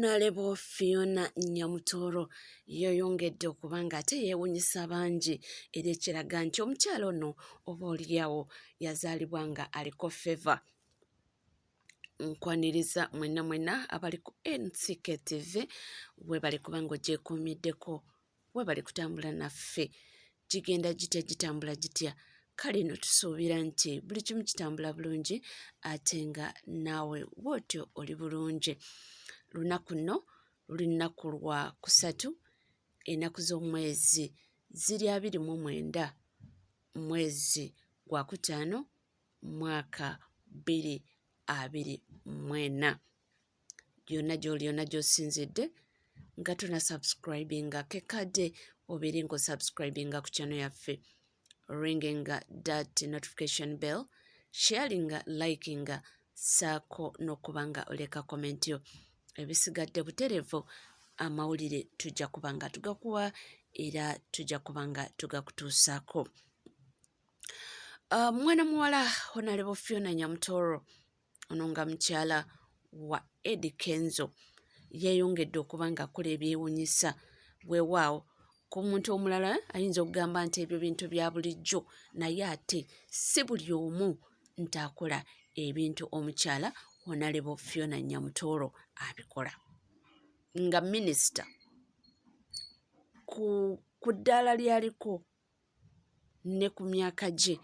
Honorable Fiona Nyamutoro yeyongedde okuba ng'ate yeewuunyisa bangi era ekiraga nti omukyala ono oba oliawo yazaalibwa nga aliko feva. Nkwaniriza mwenna abali ku NCK-TV webali kuba ng'ogyekuumiddeko, webali kutambula naffe. Gigenda gitya gitambula gitya? Kale nno tusuubira nti buli kimu kitambula bulungi ate nga naawe bw'otyo oli bulungi. Lunaku nno luli nnaku lwa kusatu ennaku z'omwezi ziri 29 mwezi gwa kutaano mwaka 2024. Yonna gy'oli yonna gy'osinzidde nga tuna subscribinga kekadde obeere ng'osubscribinga ku channel yaffe, ringinga that notification bell, sharinga, likinga, saako n'okuba nga oleka comment yo. Ebisigadde butereevu amawulire tujja kuba nga tugakuwa era tujja kuba nga tugakutuusaako. Mwana muwala Honorable Fiona Nyamutoro ono nga mukyala wa Eddie Kenzo yeeyongedde okuba nga akola ebyewuunyisa. Weewaawo ku muntu omulala ayinza okugamba nti ebyo bintu bya bulijjo, naye ate si buli omu nti akola ebintu omukyala Honorable Fiona Nyamutoro abikola. Nga minisita ku ddaala lyaliko ne ku myaka gye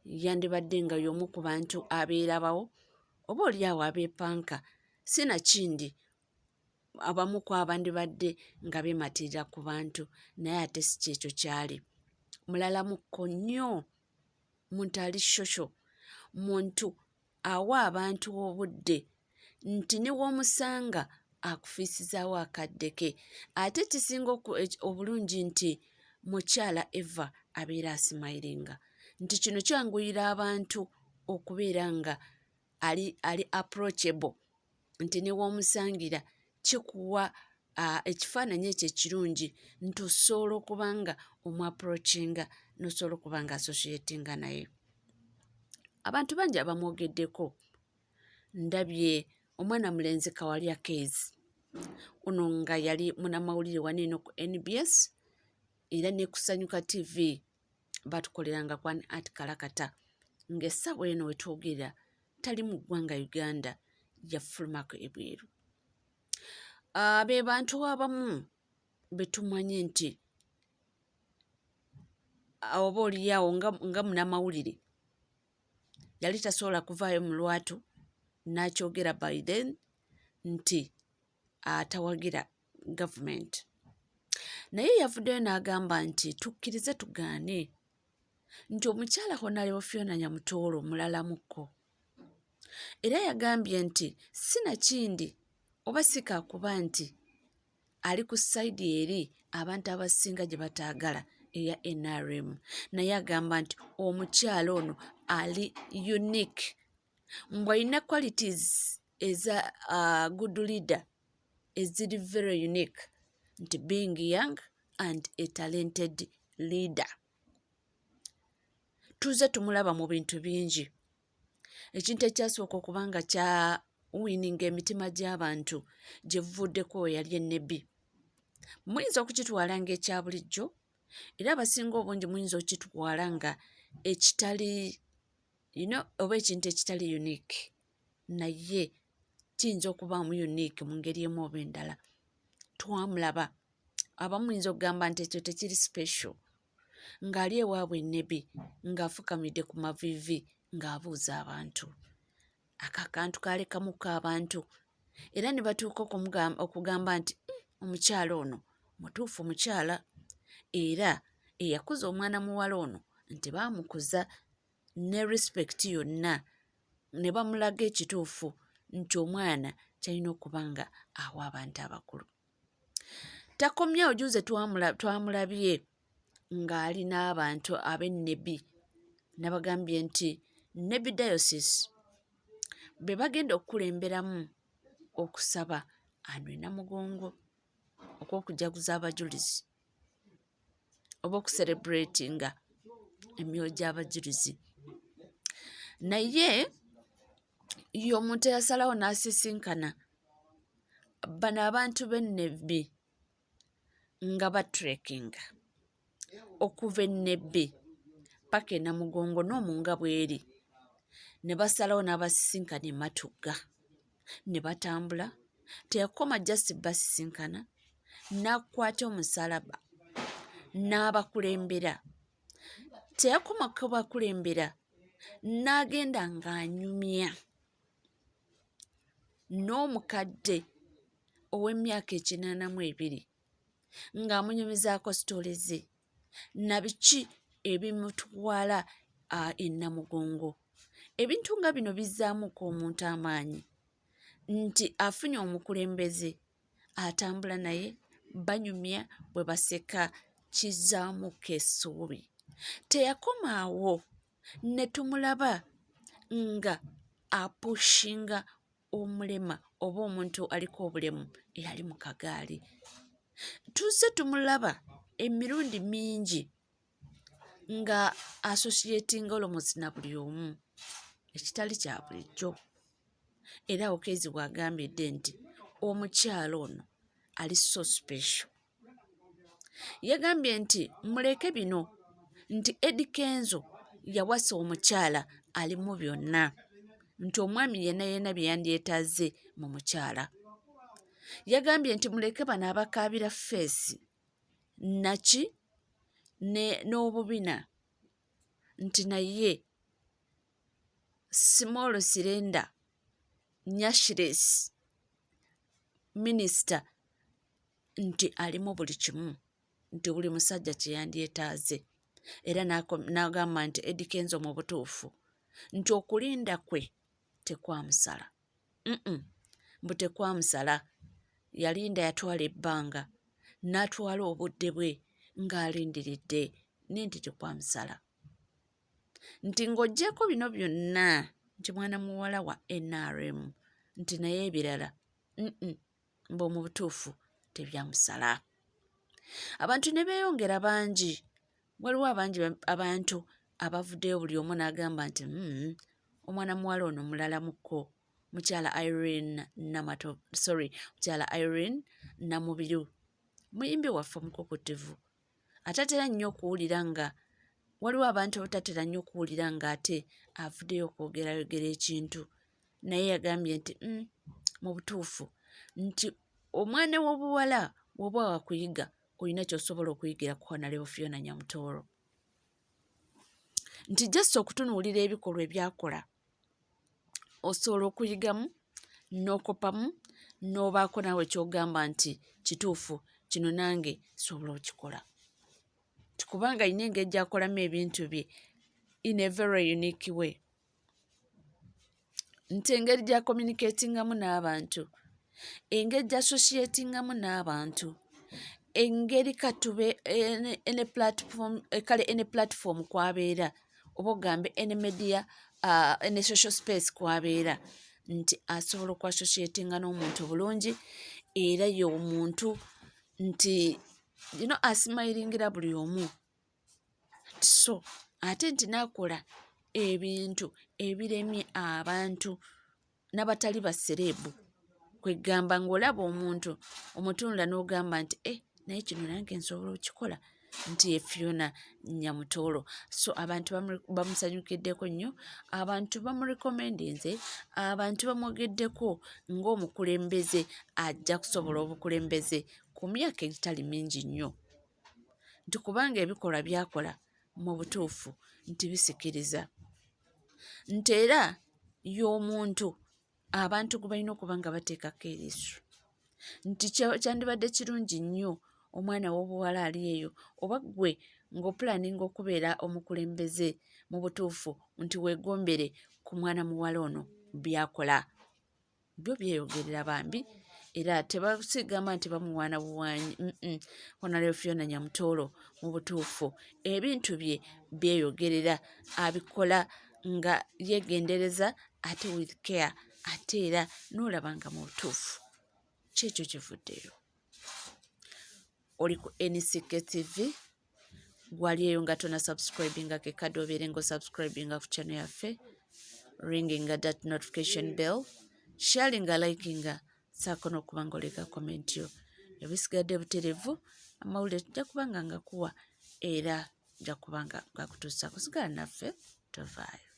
yandibadde nga y'omu ku bantu abeerabawo oba oliawo abeepanka, sinakindi abamu ku abandibadde nga beematirira ku bantu, naye ate si kyekyo kyali. Mulalakukko nnyo, muntu ali shosho, muntu awa abantu obudde nti ne w'omusanga akufiisizaawo akadde ke. Ate kisinga obulungi nti mukyala Eva abeera asimayiringa, nti kino kyanguyira abantu okubeera nga ali approachable, nti ne w'omusangira kikuwa ekifaananyi ekyo ekirungi nti osobola okuba nga omu-approachinga n'osobola okuba nga associatinga naye. Abantu bangi abamwogeddeko. Ndabye omwana mulenzi Kawalya Keezi, ono nga yali munnamawulire waneeno ku NBS era ne Kusanyuka TV batukoleranga ku ati kalakata, ng'essaawa eno we twogerera tali mu ggwanga Uganda, yafulumako ebweru. Be bantu abamu be tumanyi nti oba oliawo nga munnamawulire yali tasobola kuvaayo mu lwatu n'akyogera by then nti atawagira gavumenti, naye yavuddeyo n'agamba nti tukkirize tugaane nti omukyala Honorable Fiona Nyamutoro mulalamukko, era yagambye nti sinakindi oba sikaakuba nti ali ku sayidi eri abantu abasinga gye bataagala eya NRM, naye agamba nti omukyala ono ali unique, mbw alina qualities eza good leader eziri very unique, nti being young and a talented leader. Tuze tumulaba mu bintu bingi. Ekintu ekyasooka okuba nga kya wininga emitima gy'abantu gye vuddeko yali ennebi. Muyinza okukitwala ng'ekya bulijjo era abasinga obungi muyinza okukitwala nga ekitali oba ekintu ekitali unique, naye kiyinza okubaamu unique mu ngeri emu oba endala. Twamulaba abamu muyinza okugamba nti ekyo tekiri special, ng'ali ewaabwe ennebi ng'afukamidde ku maviivi ng'abuuza abantu. Akantu kaalekamuko abantu era ne batuuka okugamba nti omukyala ono mutuufu mukyala, era eyakuza omwana muwala ono nti baamukuza ne respect yonna, ne bamulaga ekituufu nti omwana kyalina okuba nga awa abantu abakulu. Takomyewo, juuze twamulabye ng'ali n'abantu ab'ennebi, nabagambye nti Nebi Diocese be bagenda okukulemberamu okusaba anwe Namugongo okw'okujaguza abajulizi oba okucelebratinga emyoyo gy'abajulizi. Naye y'omuntu eyasalawo n'asisinkana bano abantu b'Ennebbi nga batrekinga okuva Ennebbi paka e Namugongo n'Omunga bw'eri ne basalawo n'abasisinkana e Matugga ne batambula. Teyakoma just basisinkana, n'akwata omusalaba n'abakulembera. Teyakoma kubakulembera, n'agenda ng'anyumya n'omukadde ow'emyaka 82 ng'amunyumizaako sitoole ze na biki ebimutwala e Namugongo. Ebintu nga bino bizzaamuko omuntu amaanyi nti afunye omukulembeze atambula naye, banyumya bwe baseka, kizzaamuko essuubi. Teyakoma awo, ne tumulaba nga apushinga omulema oba omuntu aliko obulemu eyali mu kagaali. Tuzze tumulaba emirundi mingi nga associatinga almost na buli omu, ekitali kya bulijjo. Era Okeezi bw'agambidde nti omukyalo ono ali so special. Yagambye nti muleke bino, nti Eddy Kenzo yawasa omukyala alimu byonna, nti omwami yenna bye yandyetaaze mu mukyala. Yagambye nti muleke bano abakaabira feesi naki n'obubina, nti naye Small Sirenda Nyashires minisita nti alimu buli kimu, nti buli musajja kye yandyetaaze. Era n'agamba nti Eddy Kenzo mu butuufu nti okulinda kwe tekwamusala. Mbu tekwamusala. Yalinda, yatwala ebbanga, n'atwala obudde bwe ng'alindiridde, nti tekwamusala. Nti ng'oggyeko bino byonna, nti mwana muwala wa NRM, nti naye ebirala mbu mu butuufu tebyamusala. Abantu ne beeyongera bangi. Waliwo abantu abavuddeyo, buli omu n'agamba nti omwana muwala ono mulala mukko, mukyala Irene Namubiru, muyimbi waffe omukokottevu. Atatera nnyo okuwulira nga waliwo abantu abatatera nnyo okuwulira ng'ate avuddeyo okwogerayogera ekintu, naye yagambye nti mu butuufu nti omwana w'obuwala bw'oba wakuyiga olina ky'osobola okuyigira ku Honorable Fiona Nyamutoolo. Nti just okutunuulira ebikolwa ebyakola osobola okuyigamu n'okopamu n'obaako naawe ky'ogamba nti kituufu, kino nange sobola okikola. Kubanga alina engeri gy'akolamu ebintu bye in a very unique way. Nti engeri gy'akommunicatingamu n'abantu, engeri gy'associatingamu n'abantu, engeri katube ene platform kwabeera, oba ogambe ene media ene social space kwabeera, nti asobola okwassociatinga n'omuntu bulungi, era ye omuntu nti asimayiringira buli omu. So ate nti n'akola ebintu ebiremye abantu n'abatali basereebu, kwegamba ng'olaba omuntu omutunula n'ogamba nti naye kino nange nsobola okikola, nti ye Fiona Nyamutoolo. So abantu bamusanyukiddeko nnyo, abantu bamurekomendinze, abantu bamwogeddeko ng'omukulembeze ajja kusobola obukulembeze ku myaka egitali mingi nnyo, nti kubanga ebikolwa byakola mu butuufu nti bisikiriza, nti era y'omuntu abantu gwe balina okuba nga bateekako eriiso, nti kyandibadde kirungi nnyo omwana w'obuwala ali eyo oba ggwe ng'opulaninga okubeera omukulembeze mu butuufu, nti weegombere ku mwana muwala ono byakola. Byo byeyogerera bambi, era tebasigamba nti bamuwaana buwaanyi. Honorable Fiona Nyamutoolo mu butuufu ebintu bye byeyogerera, abikola nga yeegendereza ate with care, ate era n'olaba nga mu butuufu kyekyo kivuddeyo. Oli ku NCK TV, gwali eyo nga tona subscribinga kekadde obeere ng'osubscribinga ku channel yaffe, ringinga that notification bell, sharinga, likinga, saako n'okuba ng'oleka komenti yo. Ebisigadde buterevu, amawulire tujja kuba nga ngakuwa era nja kuba nga gakutuusa kusigala naffe tovaayo.